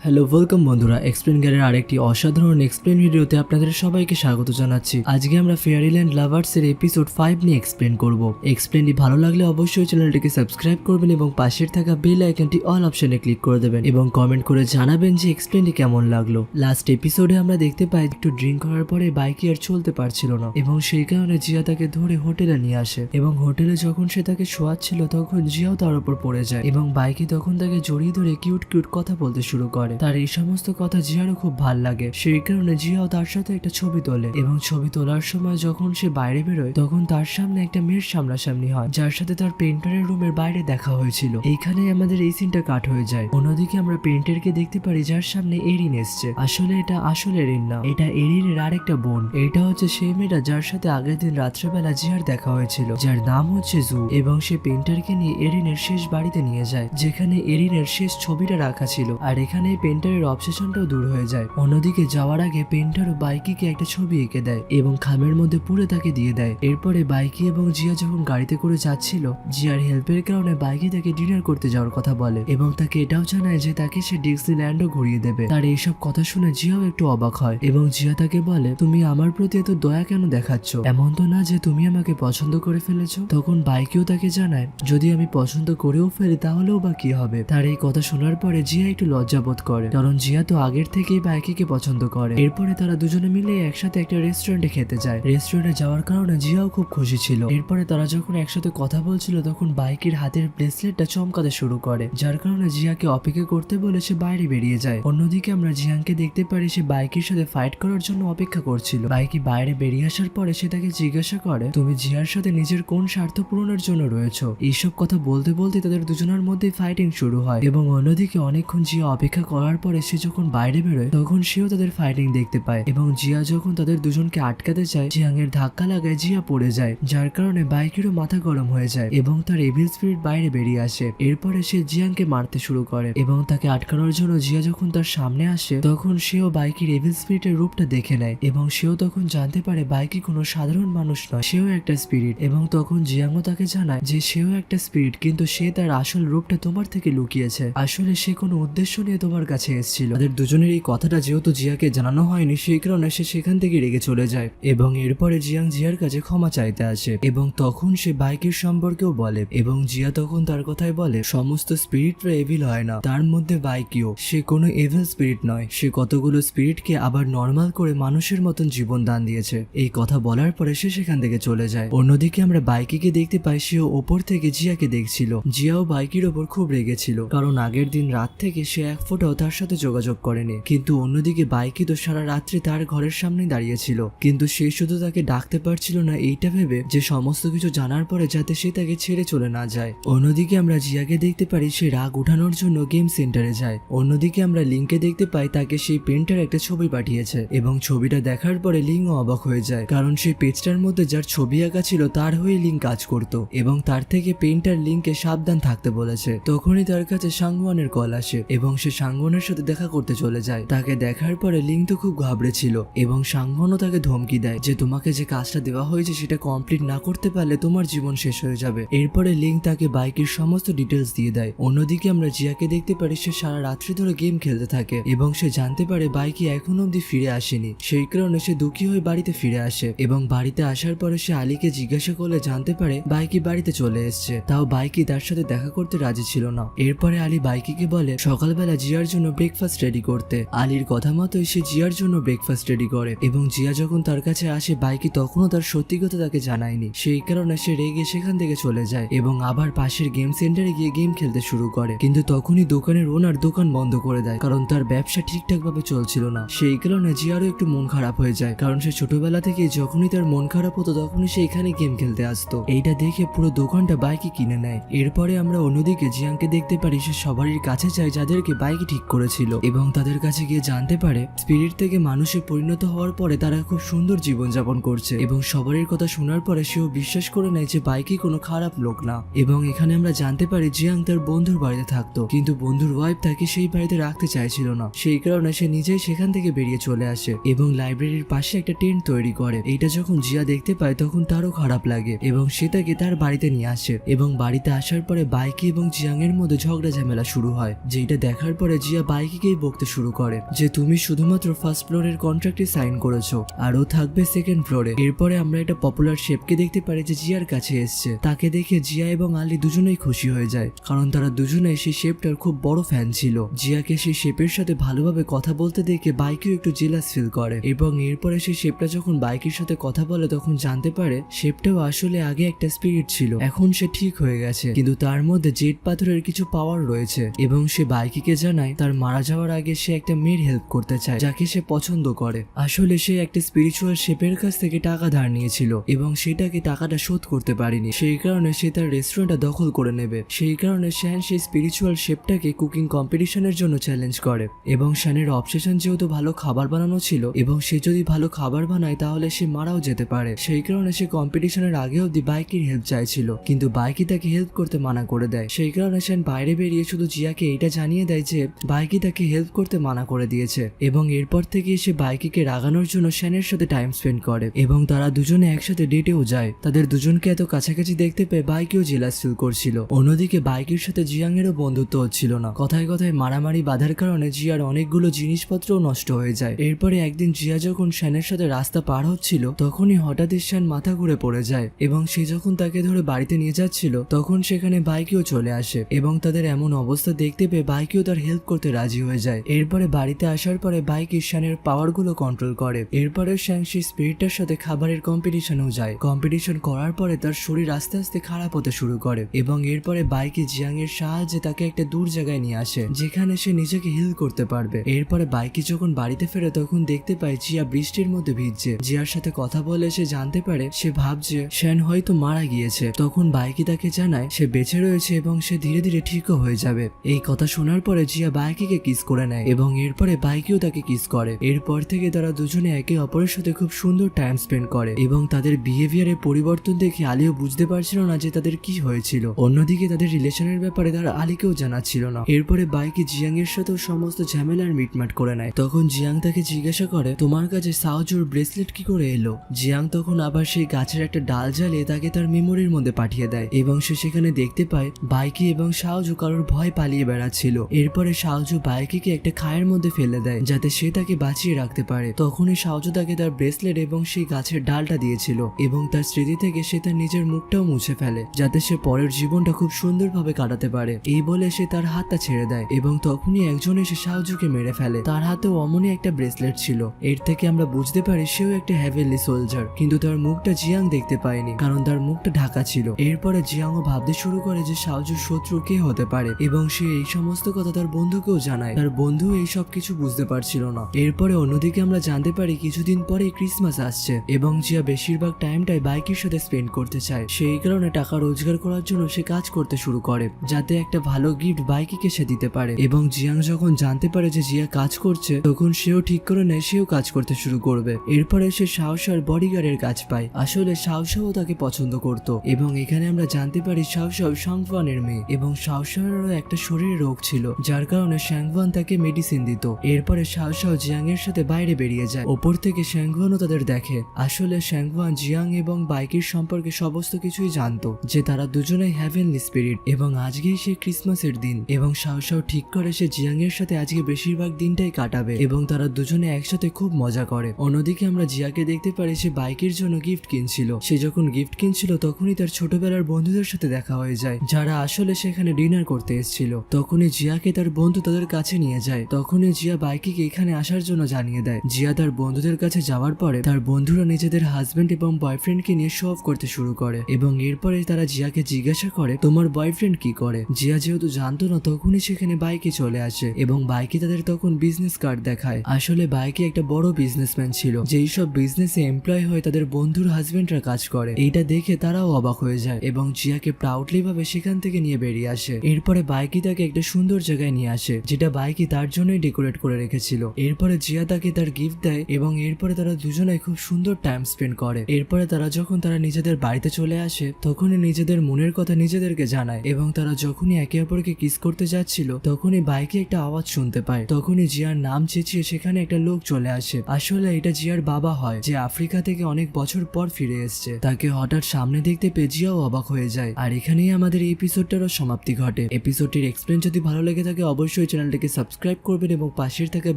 Hello welcome বন্ধুরা, explain গেলের আরেকটি অসাধারণ এক্সপ্লেন ভিডিওতে আপনাদের সবাইকে স্বাগত জানাচ্ছি। আজকে আমরা ফেয়ারিল্যান্ড লাভার্স এর এপিসোড 5 নিয়ে এক্সপ্লেন করব। এক্সপ্লেনটি ভালো লাগলে অবশ্যই চ্যানেলটিকে সাবস্ক্রাইব করবেন এবং পাশের থাকা বেল আইকনটি অল অপশনে ক্লিক করে দেবেন এবং কমেন্ট করে জানাবেন যে এক্সপ্লেনটি কেমন লাগলো। লাস্ট এপিসোডে আমরা দেখতে পাই একটু ড্রিঙ্ক করার পরে বাইকে আর চলতে পারছিল না এবং সেই কারণে জিয়া তাকে ধরে হোটেলে নিয়ে আসে এবং হোটেলে যখন সে তাকে শোয়াচ্ছিল তখন জিয়াও তার উপর পড়ে যায় এবং বাইকে তখন তাকে জড়িয়ে ধরে কিউট কিউট কথা বলতে শুরু করে। তার এই সমস্ত কথা জিয়ারও খুব ভাল লাগে, সেই কারণে জিয়াও তার সাথে একটা ছবি তোলে এবং ছবি তোলার সময় যখন সে বাইরে বেরোয় তখন তার সামনে একটা মেয়ের সামনাসামনি হয় যার সাথে তার পেন্টারের রুমের বাইরে দেখা হয়েছিল। এইখানেই আমাদের এই সিনটা কাট হয়ে যায়। অন্যদিকে আমরা পেন্টারকে দেখতে পারি যার সামনে এরিন এসছে। আসলে এটা আসলে এরিন না, এটা এরিনের আরেকটা বোন। এটা হচ্ছে সেই মেয়েটা যার সাথে আগের দিন রাত্রেবেলা জিয়ার দেখা হয়েছিল, যার নাম হচ্ছে জু। এবং সে পেন্টারকে নিয়ে এরিনের শেষ বাড়িতে নিয়ে যায় যেখানে এরিনের শেষ ছবিটা রাখা ছিল, আর এখানে পেন্টারের অবসেশনটাও দূর হয়ে যায়। অন্যদিকে যাওয়ার আগে পেন্টারও বাইকিকে একটা ছবি এঁকে দেয় এবং খামের মধ্যে পুরে তাকে দিয়ে দেয়। এরপরে বাইকি এবং জিয়া যখন গাড়িতে করে যাচ্ছিল, জিয়ার হেল্পের কারণে বাইকি তাকে ডিনার করতে যাওয়ার কথা বলে এবং তাকে এটাও জানায় যে তাকে সে ডিজনিল্যান্ডও ঘুরিয়ে দেবে। তার এইসব কথা শুনে জিয়াও একটু অবাক হয় এবং জিয়া তাকে বলে, তুমি আমার প্রতি এত দয়া কেন দেখাচ্ছ? এমন তো না যে তুমি আমাকে পছন্দ করে ফেলেছো। তখন বাইকিও তাকে জানায়, যদি আমি পছন্দ করেও ফেলি তাহলেও বা কি হবে? তার এই কথা শোনার পরে জিয়া একটু লজ্জাবোধ করে, কারণ জিয়া তো আগের থেকেই বাইকিকে পছন্দ করে। এরপরে তারা দুজনে মিলে একসাথে একটা রেস্টুরেন্টে খেতে যায়। রেস্টুরেন্টে যাওয়ার কারণে জিয়াও খুব খুশি ছিল। এরপরে তারা যখন একসাথে কথা বলছিল তখন বাইকের হাতের ব্রেসলেটটা চমকাতে শুরু করে, যার কারণে জিয়াকে অপেক্ষা করতে বলে সে বাইরে বেরিয়ে যায়। অন্যদিকে আমরা জিয়ানকে দেখতে পারি সে বাইকের সাথে ফাইট করার জন্য অপেক্ষা করছিল। বাইকি বাইরে বেরিয়ে আসার পরে সে তাকে জিজ্ঞাসা করে, তুমি জিয়ার সাথে নিজের কোন স্বার্থ পূরণের জন্য রয়েছো? এইসব কথা বলতে বলতে তাদের দুজনের মধ্যে ফাইটিং শুরু হয় এবং অন্যদিকে অনেকক্ষণ জিয়া অপেক্ষা করার পরে সে যখন বাইরে বেরোয় তখন সেও তাদের ফাইটিং দেখতে পায় এবং জিয়া যখন তাদের দুজনকে আটকাতে চায়, জিয়াংয়ের ধাক্কা লাগায় জিয়া পড়ে যায়, যার কারণে বাইকেরও মাথা গরম হয়ে যায় এবং তার এভিল স্পিরিট বাইরে বেরিয়ে আসে। এরপরে সে জিয়াংকে মারতে শুরু করে এবং তাকে আটকানোর জন্য জিয়া যখন তার সামনে আসে তখন সেও বাইকের এভিল স্পিরিটের রূপটা দেখে নেয় এবং সেও তখন জানতে পারে বাইকি কোনো সাধারণ মানুষ নয়, সেও একটা স্পিরিট। এবং তখন জিয়াংও তাকে জানায় যে সেও একটা স্পিরিট, কিন্তু সে তার আসল রূপটা তোমার থেকে লুকিয়েছে। আসলে সে কোনো উদ্দেশ্য নিয়ে তোমার কাছে এসেছিল। তাদের দুজনের এই কথাটা যেহেতু জিয়াকে জানানো হয়নি, সেই কারণে সে সেখান থেকে রেগে চলে যায় এবং এরপরে জিয়াং জিয়ার কাছে ক্ষমা চাইতে আসে এবং তখন সে বাইকের সম্পর্কেও বলে এবং জিয়া তখন তার কথাই বলে, সমস্ত স্পিরিটরা এভিল হয় না, তার মধ্যে বাইকিও। সে কোনো এভিল স্পিরিট নয়, সে কতগুলো স্পিরিটকে আবার নর্মাল করে মানুষের মতন জীবন দান দিয়েছে। এই কথা বলার পরে সে সেখান থেকে চলে যায়। অন্যদিকে আমরা বাইকিকে দেখতে পাই সেও ওপর থেকে জিয়াকে দেখছিল। জিয়াও বাইকের ওপর খুব রেগেছিল, কারণ আগের দিন রাত থেকে সে এক ফোঁটাও তার সাথে যোগাযোগ করেনি। কিন্তু অন্যদিকে বাইকি তো সারা রাত্রি তার ঘরের সামনে দাঁড়িয়েছিল, কিন্তু সে শুধু তাকে ডাকতে পারছিল না এইটা ভেবে যে সমস্ত কিছু জানার পরে যাতে সে তাকে ছেড়ে চলে না যায়। অন্যদিকে আমরা জিয়াকে দেখতে পারি সে রাগ উঠানোর জন্য গেম সেন্টারে যায়। অন্যদিকে আমরা লিংকে দেখতে পাই তাকে সেই পেন্টার একটা ছবি পাঠিয়েছে এবং ছবিটা দেখার পরে লিংও অবাক হয়ে যায়, কারণ সেই পেজটার মধ্যে যার ছবি আঁকা ছিল তার হয়ে লিং কাজ করত এবং তার থেকে পেন্টার লিংকে সাবধান থাকতে বলেছে। তখনই তার কাছে সাংওয়ানের কল আসে এবং সে সাংওয়ানের সাথে দেখা করতে চলে যায়। তাকে দেখার পরে লিং তো খুব ঘাবড়েছিল এবং সাংওয়ানও তাকে ধমকি দেয় যে তোমাকে যে কাজটা দেওয়া হয়েছে সেটা কমপ্লিট না করতে পারলে তোমার জীবন শেষ হয়ে যাবে। এরপরে লিং তাকে বাইকের সমস্ত ডিটেলস দিয়ে দেয়। অন্যদিকে আমরা জিয়াকে দেখতে পারি সে সারা রাত্রি ধরে গেম খেলতে থাকে এবং সে জানতে পারে বাইকি এখনো অব্দি ফিরে আসেনি, সেই কারণে সে দুঃখী হয়ে বাড়িতে ফিরে আসে এবং বাড়িতে আসার পরে সে আলীকে জিজ্ঞাসা করলে জানতে পারে বাইকি বাড়িতে চলে এসছে, তাও বাইকি তার সাথে দেখা করতে রাজি ছিল না। এরপরে আলী বাইকিকে বলে সকালবেলা জিয়ার জন্য ব্রেকফাস্ট রেডি করতে। আলীর কথা মতোই সে জিয়ার জন্য ব্রেকফাস্ট রেডি করে এবং জিয়া যখন তার কাছে আসে বাইকি তখনও তার সত্যি কথা তাকে জানায়নি, সেই কারণে সে রেগে সেখান থেকে চলে যায় এবং আবার পাশের গেম সেন্টারে গিয়ে গেম খেলতে শুরু করে। কিন্তু তখনই দোকানের ওনার দোকান বন্ধ করে দেয়, কারণ তার ব্যবসা ঠিকঠাক ভাবে চলছিল না। সেই কারণে জিয়ারও একটু মন খারাপ হয়ে যায়, কারণ সে ছোটবেলা থেকে যখনই তার মন খারাপ হতো তখনই সে এখানে গেম খেলতে আসতো। এইটা দেখে পুরো দোকানটা বাইকি কিনে নেয়। এরপরে আমরা অন্যদিকে জিয়াংকে দেখতে পারি সে সবারই কাছে যায় যাদেরকে বাইকি ঠিক করেছিল এবং তাদের কাছে গিয়ে জানতে পারে স্পিরিট থেকে মানুষে পরিণত হওয়ার পরে তারা খুব সুন্দর জীবন যাপন করছে এবং সবারই কথা শোনার পরে সেও বিশ্বাস করে নেয় যে বাইকি কোনো খারাপ লোক না। এবং এখানে আমরা জানতে পারি জিয়াং তার বন্ধুর বাড়িতে থাকতো, কিন্তু বন্ধুর ওয়াইফ তাকে সেই বাড়িতে রাখতে চাইছিল না, সেই কারণে সে নিজেই সেখান থেকে বেরিয়ে চলে আসে এবং লাইব্রেরির পাশে একটা টেন্ট তৈরি করে। এইটা যখন জিয়া দেখতে পায় তখন তারও খারাপ লাগে এবং সে তাকে তার বাড়িতে নিয়ে আসে এবং বাড়িতে আসার পরে বাইকি এবং জিয়াং এর মধ্যে ঝগড়া ঝামেলা শুরু হয়, যেটা দেখার পরে জিয়া জিয়া বাইকিকেই বকতে শুরু করে যে তুমি শুধুমাত্র ফার্স্ট ফ্লোরের কন্ট্রাক্টে সাইন করেছো আর ও থাকবে সেকেন্ড ফ্লোরে। এরপরে আমরা একটা পপুলার শেফকে দেখতে পারি যে জিয়ার কাছে এসছে। তাকে দেখে জিয়া এবং আলী দুজনেই খুশি হয়ে যায়, কারণ তারা দুজনেই সেই শেফটার খুব বড় ফ্যান ছিল। জিয়াকে সেই শেফের সাথে ভালোভাবে কথা বলতে দেখে বাইকেও একটু জেলাস ফিল করে এবং এরপরে সেই শেফটা যখন বাইকের সাথে কথা বলে তখন জানতে পারে শেফটাও আসলে আগে একটা স্পিরিট ছিল, এখন সে ঠিক হয়ে গেছে, কিন্তু তার মধ্যে জেড পাথরের কিছু পাওয়ার রয়েছে। এবং সে বাইকিকে জানায় তার মারা যাওয়ার আগে সে একটা মেয়ের হেল্প করতে চায় যাকে সে পছন্দ করে। আসলে সে একটা স্পিরিচুয়াল শেফের কাছ থেকে টাকা ধার নিয়েছিল এবং সেটাকে টাকাটা শোধ করতে পারেনি, সেই কারণে সে তার রেস্টুরেন্টটা দখল করে নেবে। সেই কারণে শ্যান সেই স্পিরিচুয়াল শেফটাকে কুকিং কম্পিটিশনের জন্য চ্যালেঞ্জ করে এবং শ্যানের অবসেশন যেহেতু ভালো খাবার বানানো ছিল এবং সে যদি ভালো খাবার বানায় তাহলে সে মারাও যেতে পারে, সেই কারণে সে কম্পিটিশনের আগে অব্দি বাইকের হেল্প চাইছিল, কিন্তু বাইকি তাকে হেল্প করতে মানা করে দেয়। সেই কারণে শ্যান বাইরে বেরিয়ে শুধু জিয়াকে এটা জানিয়ে দেয় যে বাইকি তাকে হেল্প করতে মানা করে দিয়েছে এবং এরপর থেকে সে বাইকিকে রাগানোর জন্য শ্যানের সাথে টাইম স্পেন্ড করে এবং তারা দুজনে একসাথে ডেটেও যায়। তাদের দুজনকে এত কাছাকাছি দেখতে পেয়ে বাইকেও জেলাস ফিল করছিল। অন্যদিকে বাইকের সাথে জিয়াংয়েরও বন্ধুত্ব হচ্ছিল না, কথায় কথায় মারামারি বাঁধার কারণে জিয়ার অনেকগুলো জিনিসপত্রও নষ্ট হয়ে যায়। এরপরে একদিন জিয়া যখন শ্যানের সাথে রাস্তা পার হচ্ছিল তখনই হঠাৎ শ্যান মাথা ঘুরে পড়ে যায় এবং সে যখন তাকে ধরে বাড়িতে নিয়ে যাচ্ছিল তখন সেখানে বাইকেও চলে আসে এবং তাদের এমন অবস্থা দেখতে পেয়ে বাইকেও তার হেল্প করতে রাজি হয়ে যায়। এরপরে বাড়িতে আসার পরে বাইক শ্যানের পাওয়ার গুলো কন্ট্রোল করে। এরপরে শ্যান সেই স্পিরিটটার সাথে খাবারের কম্পিটিশনেও যায়। কম্পিটিশন করার পরে তার শরীর আস্তে আস্তে খারাপ হতে শুরু করে এবং এরপরে বাইকে জিয়াং এর সাহায্যে তাকে একটা দূর জায়গায় নিয়ে আসে যেখানে সে নিজেকে হিল করতে পারবে। এরপরে বাইকে যখন বাড়িতে ফেরে তখন দেখতে পায় জিয়া বৃষ্টির মধ্যে ভিজছে। জিয়ার সাথে কথা বলে সে জানতে পারে সে ভাবছে শ্যান হয়তো মারা গিয়েছে। তখন বাইকি তাকে জানায় সে বেঁচে রয়েছে এবং সে ধীরে ধীরে ঠিকও হয়ে যাবে। এই কথা শোনার পরে জিয়া বাইকিকে কিস করে নেয় এবং এরপরে বাইকেও তাকে কিস করে। এরপর থেকে তারা দুজনে একে অপরের সাথে খুব সুন্দর টাইম স্পেন্ড করে এবং তাদের বিহেভিয়ারের পরিবর্তন দেখে আলিও বুঝতে পারছিল না যে তাদের কি হয়েছিল। অন্যদিকে তাদের রিলেশনের ব্যাপারে তারা আলীকেও জানাচ্ছিল না। এরপরে বাইকে জিয়াং এর সাথেও সমস্ত ঝামেলার মিটমাট করে নেয়। তখন জিয়াং তাকে জিজ্ঞাসা করে তোমার কাছে সাওজুর ব্রেসলেট কি করে এলো। জিয়াং তখন আবার সেই গাছের একটা ডাল জ্বালিয়ে তাকে তার মেমোরির মধ্যে পাঠিয়ে দেয় এবং সে সেখানে দেখতে পায় বাইকি এবং সাওজু কারোর ভয় পালিয়ে বেড়াচ্ছিল। এরপরে সাওজু বাইকিকে একটা খায়ের মধ্যে ফেলে দেয় যাতে সে তাকে বাঁচিয়ে রাখতে পারে। তখনই সাওজু তাকে তার ব্রেসলেট এবং সেই গাছের ডালটা দিয়েছিল এবং তার স্মৃতি থেকে সে তার নিজের মুখটাও মুছে ফেলে যাতে সে পরের জীবনটা খুব সুন্দরভাবে কাটাতে পারে। এই বলে সে তার হাতটা ছেড়ে দেয় এবং তখনই একজন এসে সাওজুকে মেরে ফেলে। তার হাতেও অমনই একটা ব্রেসলেট ছিল। এর থেকে আমরা বুঝতে পারি সেও একটা হেভেনলি সোলজার, কিন্তু তার মুখটা জিয়াং দেখতে পায়নি কারণ তার মুখটা ঢাকা ছিল। এরপরে জিয়াংও ভাবতে শুরু করে যে সাওজুর শত্রু কে হতে পারে এবং সে এই সমস্ত কথা তার বন্ধুকেও জানায়। তার বন্ধু এই সব কিছু বুঝতে পারছিল না। এরপরে অন্যদিকে আমরা জানতে পারি কিছুদিন পরে ক্রিসমাস আসছে এবং জিয়া বেশিরভাগ টাইমটাই বাইকের সাথে স্পেন্ড করতে চায়। সেই কারণে টাকা রোজগার করার জন্য সে কাজ করতে শুরু করে যাতে একটা ভালো গিফট বাইকিকে সে দিতে পারে। এবং জিয়াং যখন জানতে পারে যে জিয়া কাজ করছে তখন সেও ঠিক করে নেয় সেও কাজ করতে শুরু করবে। এরপরে সে শাওশার বডিগার্ডের কাজ পায়। আসলে শাওশাও তাকে পছন্দ করত এবং এখানে আমরা জানতে পারি শাওশাও শাংফানের মেয়ে এবং শাওশারেরও একটা শরীরে রোগ ছিল যার কারণে শ্যাংওয়ান তাকে মেডিসিন দিত। এরপরে শাওশাও জিয়াং এর সাথে বাইরে বেরিয়ে যায়। ওপর থেকে শ্যাংওয়ানও তাদের দেখে। আসলে শ্যাংওয়ান জিয়াং এবং বাইকের সম্পর্কে সমস্ত কিছুই জানতো যে তারা দুজনেই হেভেনলি স্পিরিট এবং আজকেই সে ক্রিসমাসের দিন এবং শাওশাও ঠিক করে সে জিয়াং এর সাথে আজকে বেশিরভাগ দিনটাই কাটাবে এবং তারা দুজনে একসাথে খুব মজা করে। অন্যদিকে আমরা জিয়াকে দেখতে পারি সে বাইকের জন্য গিফট কিনছিল। সে যখন গিফট কিনছিল তখনই তার ছোটবেলার বন্ধুদের সাথে দেখা হয়ে যায় যারা আসলে সেখানে ডিনার করতে এসেছিল। তখনই জিয়াকে তার বন্ধু তাদের কাছে নিয়ে যায়। তখনই জিয়া বাইকিকে এখানে আসার জন্য জানিয়ে দেয়। জিয়া তার বন্ধুদের কাছে যাওয়ার পরে তার বন্ধুরা নিজেদের হাজবেন্ড এবং বয়ফ্রেন্ডকে নিয়ে শো অফ করতে শুরু করে এবং এরপরে তারা জিয়াকে জিজ্ঞাসা করে তোমার বয়ফ্রেন্ড কি করে। জিয়া যেহেতু জানতো না তখনই সেখানে বাইকে চলে আসে এবং বাইকে তাদের তখন বিজনেস কার্ড দেখায়। আসলে বাইকে একটা বড় বিজনেসম্যান ছিল যেই সব বিজনেসে এমপ্লয় হয়ে তাদের বন্ধুর হাজবেন্ডরা কাজ করে। এইটা দেখে তারাও অবাক হয়ে যায় এবং জিয়াকে প্রাউডলি ভাবে সেখান থেকে নিয়ে বেরিয়ে আসে। এরপরে বাইকি তাকে একটা সুন্দর জায়গায় নিয়ে আসে যেটা বাইকি তার জন্যই ডেকোরেট করে রেখেছিল। এরপরে জিয়া তাকে তার গিফট দেয় এবং এরপরে তারা দুজনে খুব সুন্দর টাইম স্পেন্ড করে। এরপরে তারা যখন তারা নিজেদের বাড়িতে চলে আসে তখনই নিজেদের মনের কথা নিজেদেরকে জানায় এবং তারা যখনই একে অপরকে কিস করতে যাচ্ছিল তখনই বাইকে একটা আওয়াজ শুনতে পায়। তখনই জিয়ার নাম চেঁচিয়ে সেখানে একটা লোক চলে আসে। আসলে এটা জিয়ার বাবা হয় যে আফ্রিকা থেকে অনেক বছর পর ফিরে এসছে। তাকে হঠাৎ সামনে দেখতে পেয়ে জিয়াও অবাক হয়ে যায়। আর এখানেই আমাদের এই এপিসোডটারও সমাপ্তি ঘটে। এপিসোডটির এক্সপ্লেন যদি ভালো লেগে থাকে অবশ্যই অবশ্যই চ্যানেলটিকে সাবস্ক্রাইব করবেন এবং পাশের থাকা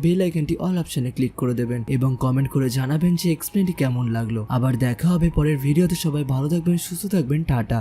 বেল আইকনটি অল অপশনে ক্লিক করে দেবেন এবং কমেন্ট করে জানাবেন যে এক্সপ্লেনটি কেমন লাগলো। আবার দেখা হবে পরের ভিডিওতে। সবাই ভালো থাকবেন, সুস্থ থাকবেন, টাটা।